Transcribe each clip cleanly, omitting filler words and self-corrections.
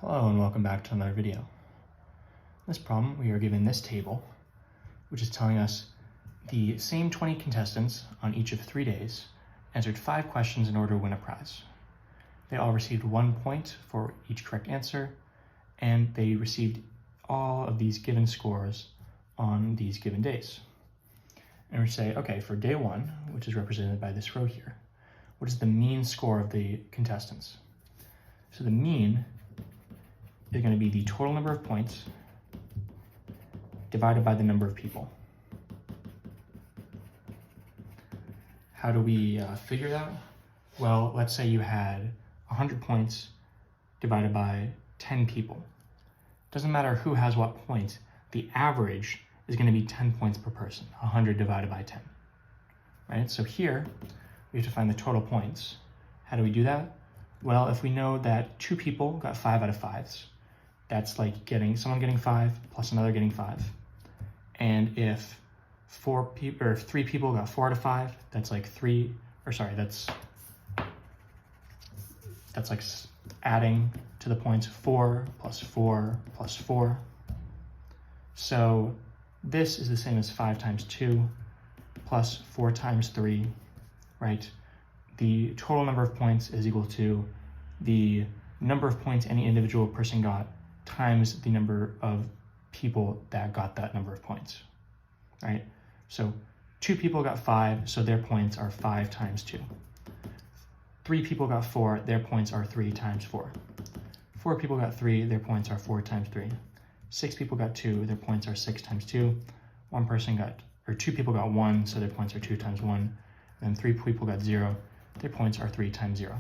Hello and welcome back to another video. In this problem, we are given this table, which is telling us the same 20 contestants on each of 3 days answered 5 questions in order to win a prize. They all received 1 point for each correct answer, and they received all of these given scores on these given days. And we say, okay, for day 1, which is represented by this row here, what is the mean score of the contestants? So the mean is going to be the total number of points divided by the number of people. How do we figure that? Well, let's say you had 100 points divided by 10 people. Doesn't matter who has what points, the average is going to be 10 points per person, 100 divided by 10, right? So here, we have to find the total points. How do we do that? Well, if we know that 2 people got 5 out of 5s, that's like someone getting 5 plus another getting 5. And if 3 people got 4 out of 5, that's like that's like adding to the points 4 plus 4 plus 4. So this is the same as 5 times 2 plus 4 times 3, right? The total number of points is equal to the number of points any individual person got times the number of people that got that number of points, right? So 2 people got 5, so their points are 5 times 2. 3 people got 4, their points are 3 times 4. 4 people got 3, their points are 4 times 3. 6 people got 2, their points are 6 times 2. 2 people got 1, so their points are 2 times 1. And then 3 people got 0, their points are 3 times 0.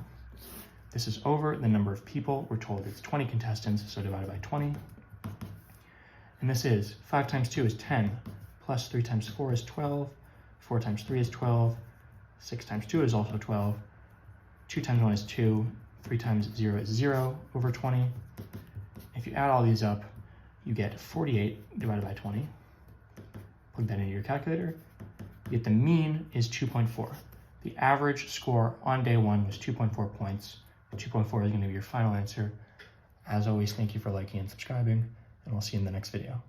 This is over the number of people. We're told it's 20 contestants, so divided by 20. And this is 5 times 2 is 10, plus 3 times 4 is 12, 4 times 3 is 12, 6 times 2 is also 12, 2 times 1 is 2, 3 times 0 is 0 over 20. If you add all these up, you get 48 divided by 20. Plug that into your calculator. You get the mean is 2.4. The average score on day 1 was 2.4 points. 2.4 is going to be your final answer. As always, thank you for liking and subscribing, and we'll see you in the next video.